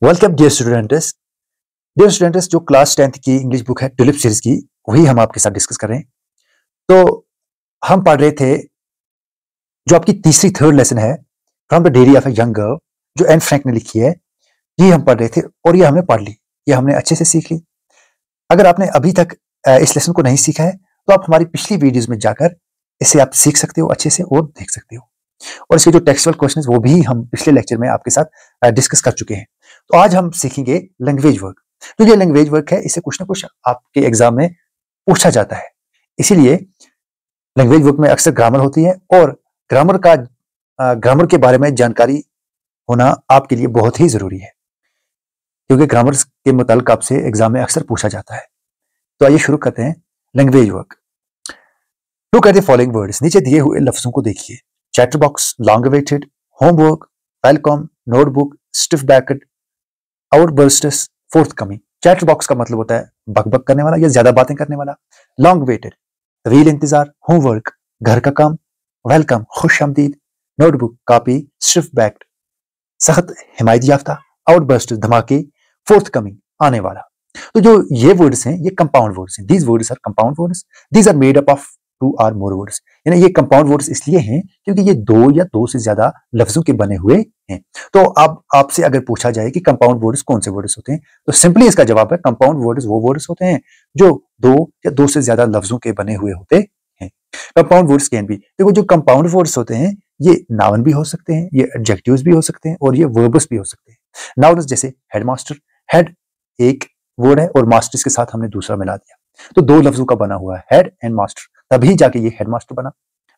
Welcome dear students जो class 10th की English book है टुलिप सीरीज की, वही हम आपके साथ डिस्कस कर रहे हैं। तो हम पढ़ रहे थे जो आपकी तीसरी थर्ड लेसन है from the dairy of a young girl, जो एन फ्रैंक ने लिखी है। ये हम पढ़ रहे थे और ये हमने पढ़ ली, ये हमने अच्छे से सीख ली। अगर आपने अभी तक इस लेसन को नहीं सीखा है तो आप हमारी पिछली वीडियोज में जाकर इसे आप सीख सकते हो अच्छे से और देख सकते हो। और इसके जो टेक्सुअल क्वेश्चन वो भी हम पिछले लेक्चर में आपके साथ डिस्कस कर चुके हैं। तो आज हम सीखेंगे लैंग्वेज वर्क। तो ये लैंग्वेज वर्क है, इसे कुछ ना कुछ आपके एग्जाम में पूछा जाता है, इसीलिए लैंग्वेज वर्क में अक्सर ग्रामर होती है और ग्रामर के बारे में जानकारी होना आपके लिए बहुत ही जरूरी है, क्योंकि ग्रामर के मुताल्लिक आपसे एग्जाम में अक्सर पूछा जाता है। तो आइए शुरू करते हैं language work. Look at the following words. नीचे दिए हुए लफ्जों को देखिए। Chatter box, long awaited, homework, welcome, notebook, stiff backed, outbursts, forthcoming. Chatter box का मतलब होता है बकबक करने वाला या ज्यादा बातें करने वाला। लॉन्ग वेटेड, तवील इंतजार। होमवर्क, घर का काम। वेलकम, खुश आमदीद। Notebook, copy. स्टिफ बैक्ड, सख्त हिमायत याफ्ता। आउटबर्स्ट, धमाके। फोर्थकमिंग, आने वाला। तो जो ये वर्ड्स हैं ये कंपाउंड वर्ड्स हैं। These words are compound words, these are made up of two और मोर वर्ड्स। यानी ये कंपाउंड वर्ड्स इसलिए हैं क्योंकि ये दो या दो से ज्यादा लफ्जों के बने हुए हैं। तो अब आपसे अगर पूछा जाए कि कंपाउंड वर्ड्स कौन से वर्ड्स होते हैं, तो सिंपली इसका जवाब है कंपाउंड वर्ड्स वो वर्ड्स होते हैं जो दो या दो से ज्यादा लफ्जों के बने हुए होते हैं। कंपाउंड वर्ड्स कैन बी, देखो जो कंपाउंड वर्ड्स होते हैं ये नाउन भी हो सकते हैं, ये एडजेक्टिव्स भी हो सकते हैं और ये वर्ब्स भी हो सकते हैं। नाउन जैसे हेडमास्टर, हेड एक वर्ड है और मास्टर्स के साथ हमने दूसरा मिला दिया, तो दो लफ्जों का बना हुआ है हेड एंड मास्टर, तभी जाके ये हेडमास्टर बना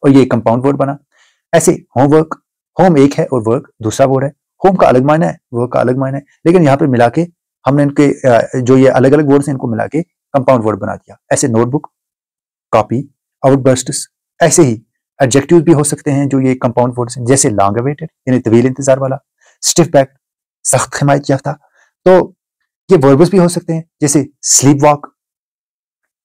और ये कंपाउंड वर्ड बना। ऐसे होमवर्क, होम एक है और वर्क दूसरा वर्ड है। होम का अलग मायना है, वर्क का अलग मायना है, लेकिन यहाँ पे मिला के हमने इनके जो ये अलग अलग वर्ड्स हैं इनको मिला के कंपाउंड वर्ड बना दिया। ऐसे नोटबुक, कॉपी, आउटबर्स्ट्स। ऐसे ही एडजेक्टिव भी हो सकते हैं जो ये कंपाउंड वर्ड्स हैं, जैसे लॉन्ग अवेटेड यानी तवील इंतजार वाला, स्टिफ बैक सख्त हिमायत याफ्ता। तो ये वर्ब्स भी हो सकते हैं जैसे स्लीप वॉक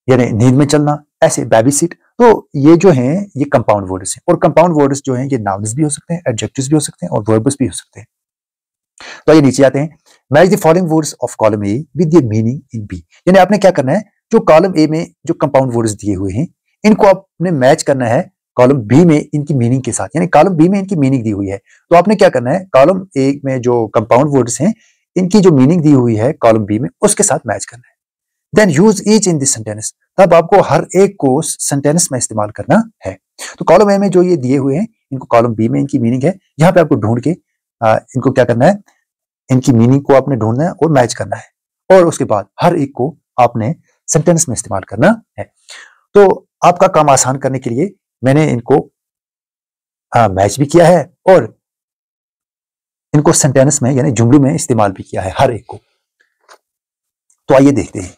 यानी नींद में चलना, ऐसे बेबी सीट। तो ये जो हैं ये कंपाउंड वर्ड्स हैं और कंपाउंड वर्ड्स जो हैं ये नाउन्स भी हो सकते हैं, एडजेक्टिव्स भी हो सकते हैं और वर्ब्स भी हो सकते हैं। तो ये नीचे आते हैं। Match the following words of column A with the meaning in B. यानी आपने क्या करना है, जो कॉलम ए में जो कंपाउंड वर्ड्स दिए हुए हैं इनको आपने मैच करना है कॉलम बी में इनकी मीनिंग के साथ। यानी कॉलम बी में इनकी मीनिंग दी हुई है तो आपने क्या करना है, कॉलम ए में जो कंपाउंड वर्ड्स हैं इनकी जो मीनिंग दी हुई है कॉलम बी में उसके साथ मैच करना है। Then use each in this sentence, तब आपको हर एक को सेंटेंस में इस्तेमाल करना है। तो कॉलम ए में जो ये दिए हुए हैं इनको कॉलम बी में इनकी मीनिंग है, यहाँ पे आपको ढूंढ के इनको क्या करना है, इनकी मीनिंग को आपने ढूंढना है और मैच करना है और उसके बाद हर एक को आपने सेंटेंस में इस्तेमाल करना है। तो आपका काम आसान करने के लिए मैंने इनको मैच भी किया है और इनको सेंटेंस में यानी जुमलों में इस्तेमाल भी किया है हर एक को। तो आइए देखते हैं।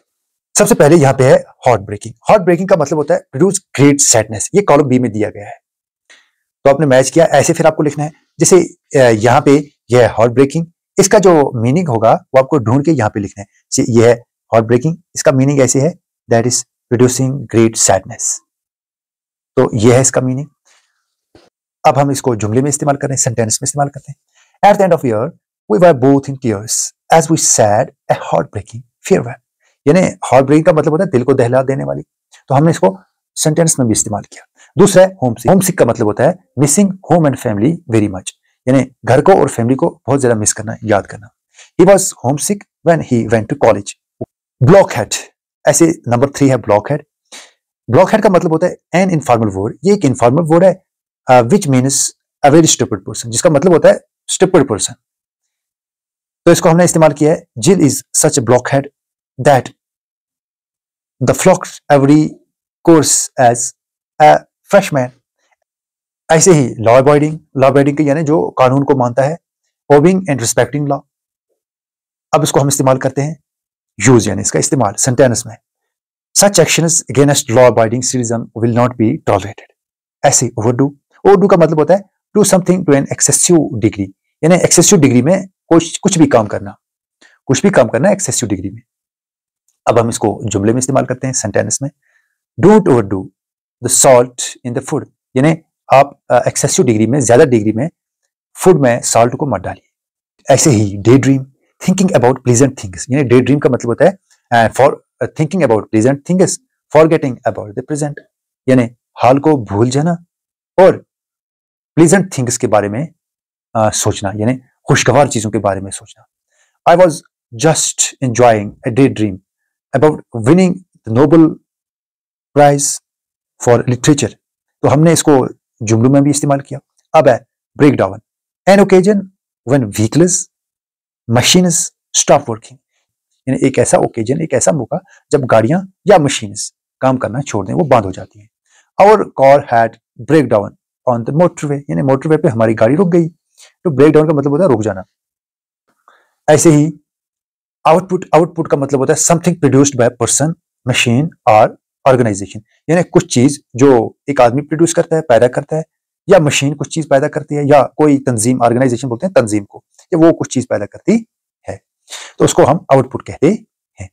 सबसे पहले यहाँ पे है हार्ट ब्रेकिंग। हार्ट ब्रेकिंग का मतलब होता है प्रोड्यूस ग्रेट सैडनेस, ये कॉलम बी में दिया गया है तो आपने मैच किया। ऐसे फिर आपको लिखना है जैसे यहाँ पे यह है हार्ट ब्रेकिंग, इसका जो मीनिंग होगा वो आपको ढूंढ के यहाँ पे लिखना है। यह है हार्ट ब्रेकिंग, इसका मीनिंग ऐसे है that is producing great sadness, तो यह है इसका मीनिंग। अब हम इसको जुमले में इस्तेमाल करें, सेंटेंस में इस्तेमाल करते हैं। At the end of year we were both in tears as we said a heart breaking farewell. यानी हार्ट ब्रेकिंग का मतलब होता है दिल को दहला देने वाली, तो हमने इसको सेंटेंस में भी इस्तेमाल किया। दूसरा है होमसिक। होमसिक का मतलब होता है missing home and family very much, यानी घर को और फैमिली को बहुत ज्यादा मिस करना, याद करना। He was homesick when he went to college. Blockhead, ऐसे नंबर 3 है ब्लॉकहेड। ब्लॉकहेड का मतलब होता है एन इनफॉर्मल वर्ड, ये एक इनफॉर्मल वर्ड है which means a very stupid person, जिसका मतलब होता है स्टूपिड पर्सन। तो इसको हमने इस्तेमाल किया है Jill is such a blockhead that the flunks every course as a freshman. ऐसे ही लॉ अवॉइडिंग, लॉ अवॉइडिंग के यानी जो कानून को मानता है, ओबिंग एंड रिस्पेक्टिंग लॉ। अब इसको हम इस्तेमाल करते हैं यूज यानी इसका इस्तेमाल सेंटेंस में। Such actions against law abiding citizen will not be tolerated. ऐसे ओवरडू, ओवरडू का मतलब होता है do something to an excessive degree, यानी एक्सेसिव डिग्री में कुछ भी काम करना, कुछ भी काम करना एक्सेसिव डिग्री में। अब हम इसको जुमले में इस्तेमाल करते हैं सेंटेंस में। Don't overdo the salt in the food, यानी आप एक्सेसिव डिग्री में, ज्यादा डिग्री में फूड में सॉल्ट को मत डालिए। ऐसे ही day dream, thinking about pleasant things, यानी डे ड्रीम का मतलब होता है for thinking about pleasant things, forgetting about the present, यानी हाल को भूल जाना और प्लीजेंट थिंग्स के बारे में सोचना, यानी खुशगवार चीजों के बारे में सोचना। I was just enjoying a day dream about winning the Nobel prize for literature. तो हमने इसको जुमलों में भी इस्तेमाल किया। अब है break down, an occasion when vehicles machines stop working, यानी एक ऐसा ओकेजन, एक ऐसा मौका जब गाड़ियां या मशीन्स काम करना छोड़ दें, वो बंद हो जाती हैं। Our car had break down on the motorway, यानी मोटरवे पे हमारी गाड़ी रुक गई। तो ब्रेक डाउन का मतलब होता है रुक जाना। ऐसे ही आउटपुट, आउटपुट का मतलब होता है something produced by person, machine और ऑर्गेनाइजेशन, यानी कुछ चीज जो एक आदमी प्रोड्यूस करता है, पैदा करता है, या मशीन कुछ चीज पैदा करती है, या कोई तंजीम, ऑर्गेनाइजेशन बोलते हैं तंजीम को, या वो कुछ चीज पैदा करती है, तो उसको हम आउटपुट कहते हैं।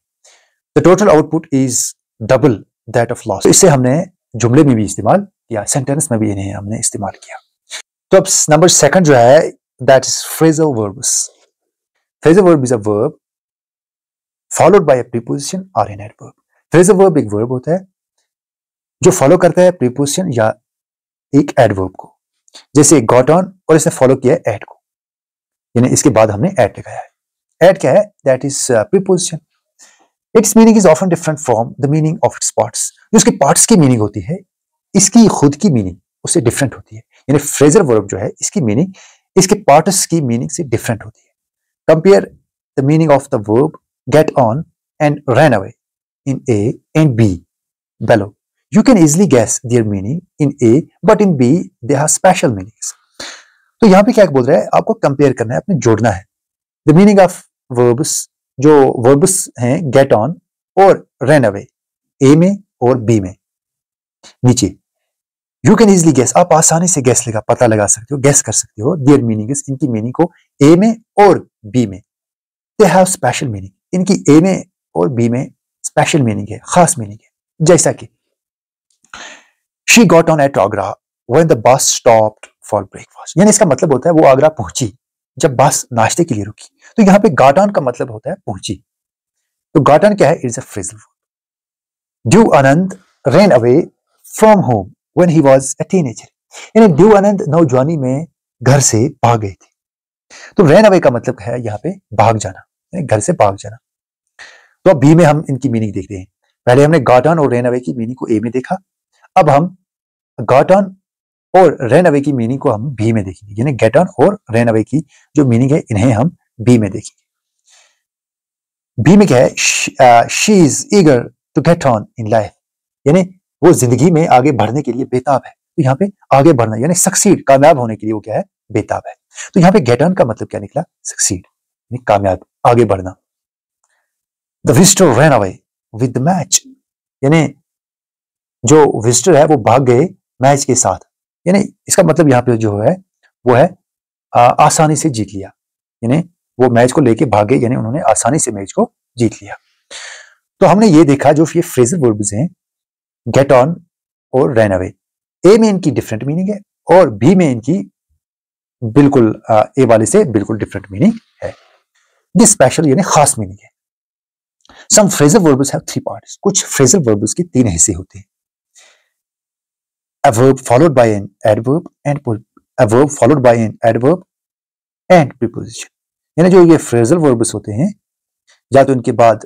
The total output is double that of loss. इससे हमने जुमले में भी इस्तेमाल किया, सेंटेंस में भी इन्हें हमने इस्तेमाल किया। तो अब नंबर सेकंड जो है that is phrasal verbs. Phrasal verb is a verb followed by a preposition और एन एडवर्ब। फ्रेजल वर्ब एक वर्ब होता है जो फॉलो करता है प्रीपोजिशन या एक एडवर्ब को, जैसे गॉट ऑन और इसने फॉलो किया है एड को, यानी इसके बाद हमने एड लगाया है। एड क्या है? That is preposition. It's meaning is often different from the meaning of its parts. जो उसके पार्ट्स की मीनिंग होती है, इसकी खुद की मीनिंग उससे डिफरेंट होती है, यानी फ्रेजल वर्ब जो है इसकी मीनिंग इसके पार्ट्स की मीनिंग से डिफरेंट होती है। Compare the meaning of the verb get on and ran away in A and B below. You can easily guess their meaning in A, but in B they have special meanings. तो यहाँ पे क्या बोल रहा है, आपको compare करना है, अपने जोड़ना है। The meaning of verbs, जो verbs हैं get on और ran away, A में और B में नीचे। You can easily guess, आप आसानी से guess लगा, पता लगा सकते हो, guess कर सकते हो their meanings, इनकी मीनिंग को A में और B में। They have special meaning, इनकी ए में और बी में स्पेशल मीनिंग है, खास मीनिंग है। जैसा कि she got on at Agra when the bus stopped for breakfast, यानी इसका मतलब होता है वो आगरा पहुंची जब बस नाश्ते के लिए रुकी। तो यहाँ पे गॉट ऑन का मतलब होता है पहुंची। तो गॉट ऑन क्या है? It's a phrasal verb. Due Anand ran away from home when he was a teenager, यानी ड्यू आनंद नौजवानी में घर से भाग गए थे। तो रैन अवे का मतलब है यहाँ पे भाग जाना, घर से भाग जाना। तो अब बी में हम इनकी मीनिंग देखते हैं। पहले हमने गॉट ऑन और रैन अवे की मीनिंग को ए में देखा, अब हम गॉट ऑन और रैन अवे की मीनिंग को हम बी में देखेंगे, यानी गेट ऑन और रैन अवे की जो मीनिंग है इन्हें हम बी में देखेंगे। बी में क्या है? She is eager to get on in life, यानी वो जिंदगी में आगे बढ़ने के लिए बेताब है। तो यहाँ पे आगे बढ़ना यानी सक्सीड, कामयाब होने के लिए वो क्या है? बेताब है। तो यहाँ पे गेट ऑन का मतलब क्या निकला? सक्सीड, यानी कामयाब, आगे बढ़ना। The visitor ran away with the match, यानी जो विजिटर है वो भाग गए मैच के साथ, यानी इसका मतलब यहाँ पे जो है वो है आसानी से जीत लिया, यानी वो मैच को लेके भागे, यानी उन्होंने आसानी से मैच को जीत लिया। तो हमने ये देखा जो ये फ्रेजल वर्ब्स हैं गेट ऑन और रैन अवे, ए में इनकी डिफरेंट मीनिंग है और बी में इनकी बिल्कुल ए वाले से बिल्कुल डिफरेंट मीनिंग है। दिस स्पेशल यानी खास मीनिंग है। Some phrasal verbs have three parts, कुछ फ्रेजल वर्ब्स के तीन हिस्से होते हैं। A verb followed by an adverb and a verb followed by an adverb and preposition, यानी जो ये फ्रेजल वर्ब्स होते हैं या तो इनके बाद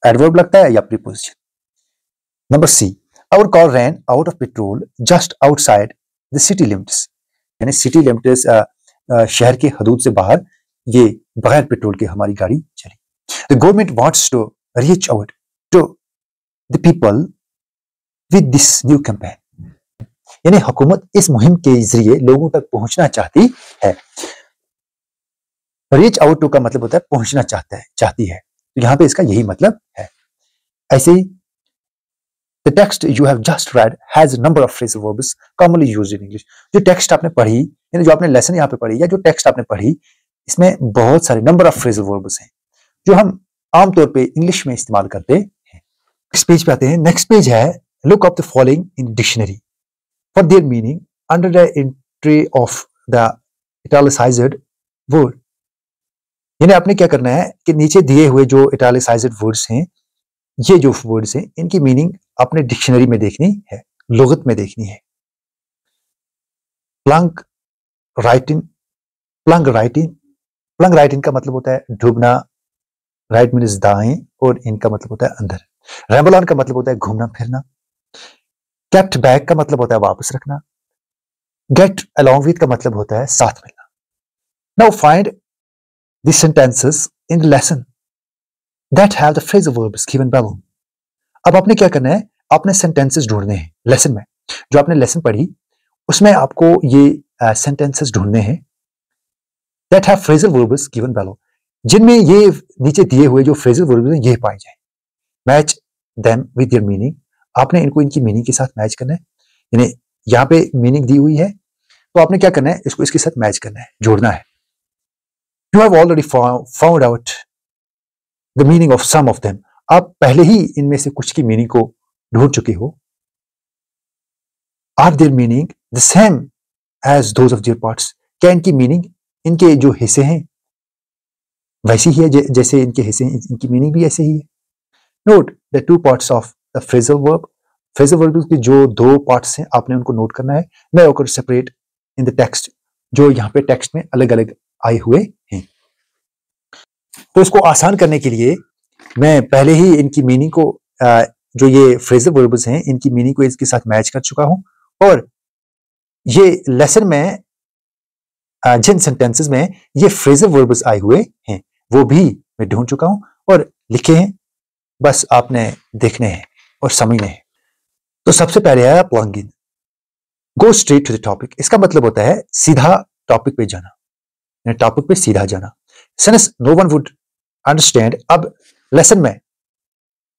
एडवर्ब लगता है या preposition. Number C, our car ran out of petrol just outside the city limits, यानी सिटी लिमिट्स शहर के हदूद से बाहर ये बगैर पेट्रोल के हमारी गाड़ी चली। The government wants to reach out to the people with this new campaign, यानी हुकूमत इस मुहिम के जरिए लोगों तक पहुंचना चाहती है। रीच आउट टू का मतलब होता है पहुंचना चाहता है, चाहती है, तो यहां पे इसका यही मतलब है। ऐसे ही the text you have just read has a number of phrasal verbs commonly used in English, जो टेक्स्ट आपने पढ़ी, यानी जो आपने लेसन यहाँ पे पढ़ी या जो टेक्स्ट आपने पढ़ी, इसमें बहुत सारे नंबर ऑफ फ्रेजल वर्ब्स हैं जो हम आमतौर पे इंग्लिश में इस्तेमाल करते हैं। नेक्स्ट पेज पे आते हैं। नेक्स्ट पेज है look up the following in dictionary for their meaning under the entry of the italicized word. यानी आपने क्या करना है कि नीचे दिए हुए जो इटैलिसाइज्ड वर्ड्स हैं, ये जो वर्ड्स हैं, इनकी मीनिंग अपने डिक्शनरी में देखनी है, लुगत में देखनी है। Plunge writing, plunge writing, plunge writing का मतलब होता है डूबना, राइट मीन्स दाएं, और इनका मतलब होता है अंदर। रैम्बल ऑन का मतलब होता है घूमना फिरना। केप्ट बैक का मतलब होता है वापस रखना। गेट अलोंग विद का मतलब होता है साथ मिलना। Now find the sentences in the lesson that have the phrasal verbs given below. अब आपने क्या करना है, आपने सेंटेंसेस ढूंढने हैं लेसन में। जो आपने लेसन पढ़ी उसमें आपको ये सेंटेंसेस ढूंढने हैं that have phrasal verbs given below, जिनमें ये नीचे दिए हुए जो फ्रेजल वर्ब्स हैं ये पाए जाए। Match them with their meaning, आपने इनको इनकी मीनिंग के साथ मैच करना है। यानी यहाँ पे मीनिंग दी हुई है तो आपने क्या करना है, इसको इसके साथ मैच करना है, जोड़ना है। You have already found out the meaning of some of them, आप पहले ही इनमें से कुछ की मीनिंग को ढूंढ चुके हो। Are their meaning the same as those of their parts, क्या इनकी मीनिंग, इनके जो हिस्से हैं वैसी ही है जैसे इनके हिस्से हैं, इनकी मीनिंग भी ऐसे ही है। Note the two parts of the phrasal verb, phrasal verb के जो दो पार्ट्स हैं आपने उनको नोट करना है। मैं ओकर सेपरेट इन द टेक्स्ट, जो यहाँ पे टेक्स्ट में अलग अलग आए हुए हैं। तो इसको आसान करने के लिए मैं पहले ही इनकी मीनिंग को जो ये फ्रेजल वर्ब्स हैं इनकी मीनिंग को इसके साथ मैच कर चुका हूं, और ये लेसन में जिन सेंटेंसेस में ये फ्रेजल वर्ब्स आए हुए हैं वो भी मैं ढूंढ चुका हूं और लिखे हैं, बस आपने देखने हैं और समझने हैं। तो सबसे पहले है plunge in, go straight to the topic. इसका मतलब होता है सीधा टॉपिक पे जाना, टॉपिक पे सीधा जाना। Since no one would understand, अब लेसन में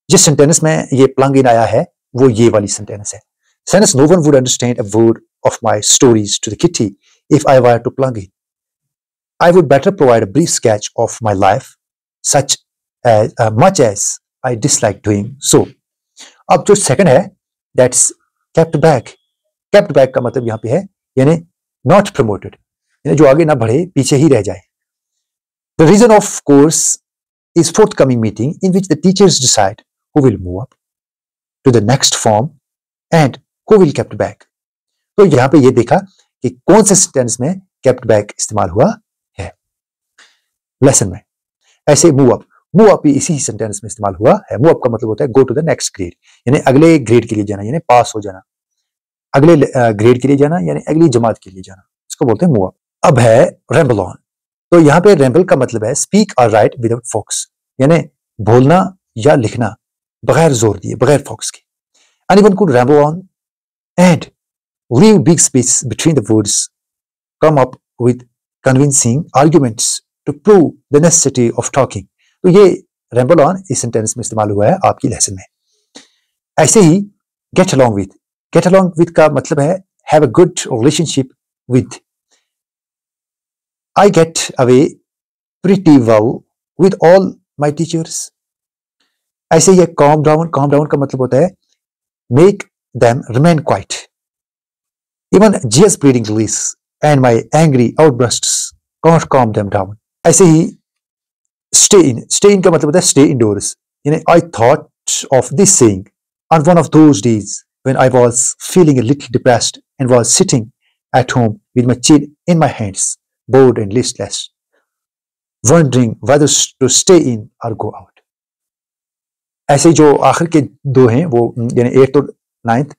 जिस सेंटेंस में ये प्लंग इन आया है वो ये वाली सेंटेंस है। Since no one would understand a word of my stories to the kitty if I were to plunge in, I would better provide a brief sketch of my life such much as I dislike doing so. अब जो second है that's kept back. Kept back का मतलब यहाँ पे है यानी not promoted, यानी जो आगे ना बढ़े, पीछे ही रह जाए। The reason of course is forthcoming meeting in which the teachers decide who will move up to the next form and who will kept back। तो यहां पे ये देखा कि कौन से सेंटेंस में kept back इस्तेमाल हुआ है लेसन में। ऐसे मूव अप भी इसी सेंटेंस में इस्तेमाल हुआ है। मूव अप का मतलब होता है go to the next grade, यानी अगले ग्रेड के लिए जाना, यानी पास हो जाना, अगले ग्रेड के लिए जाना, यानी अगली जमात के लिए जाना, इसको बोलते हैं मूव अप। अब है रैम्बल ऑन। तो यहाँ पे रैम्बल का मतलब है स्पीक और राइट विदाउट फोकस, यानी बोलना या लिखना बगैर जोर दिए, बगैर फोकस के। Anyone could ramble on and leave big space between the words, come up with convincing arguments to prove the necessity of talking. तो ये रैम्बल ऑन इस सेंटेंस में इस्तेमाल हुआ है आपकी लेसन में। ऐसे ही get along with, get along with का मतलब है have a good relationship with. I get away pretty well with all my teachers। ऐसे ही calm down, calm down का मतलब होता है make them remain quiet, even Gia's bleeding release and my angry outbursts can't calm them down। ऐसे ही stay in, stay in का मतलब होता है stay indoors, यानी I thought of this saying on one of those days when I was feeling a little depressed and was sitting at home with my chin in my hands, bored and listless, wondering whether to stay in or go out। ऐसे जो आखिर के दो हैं वो यानी 8th और 9th,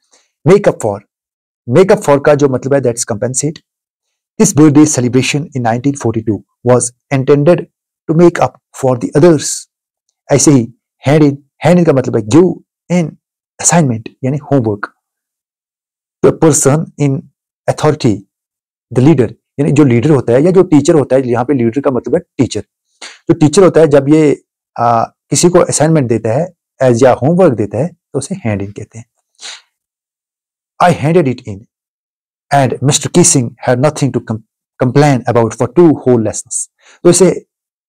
makeup for का जो मतलब है that's compensate. This birthday celebration in 1942 was intended to make up for the others. ऐसे ही हैंड इन का मतलब है गिव इन असाइनमेंट यानी homework to a person in authority, the leader, यानी जो लीडर होता है या जो टीचर होता है, यहाँ पे लीडर का मतलब है टीचर। जो टीचर होता है जब ये किसी को असाइनमेंट देता है एज या होमवर्क देता है तो उसे हैंड इन कहते हैं। I handed it in and mister Keesing had nothing to complain about for 2 whole lessons। तो इसे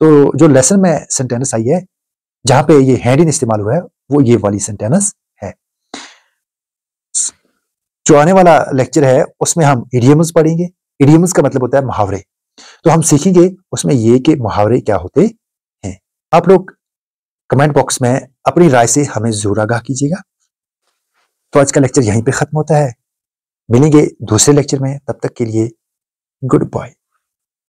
तो जो लेसन में सेंटेंस आई है जहां पे ये हैंड इन इस्तेमाल हुआ है वो ये वाली सेंटेंस है। जो आने वाला लेक्चर है उसमें हम इडियम्स पढ़ेंगे। इडियम्स का मतलब होता है मुहावरे। तो हम सीखेंगे उसमें ये कि मुहावरे क्या होते हैं। आप लोग कमेंट बॉक्स में अपनी राय से हमें जरूर आगाह कीजिएगा। तो आज का लेक्चर यहीं पे खत्म होता है। मिलेंगे दूसरे लेक्चर में, तब तक के लिए गुड बाय।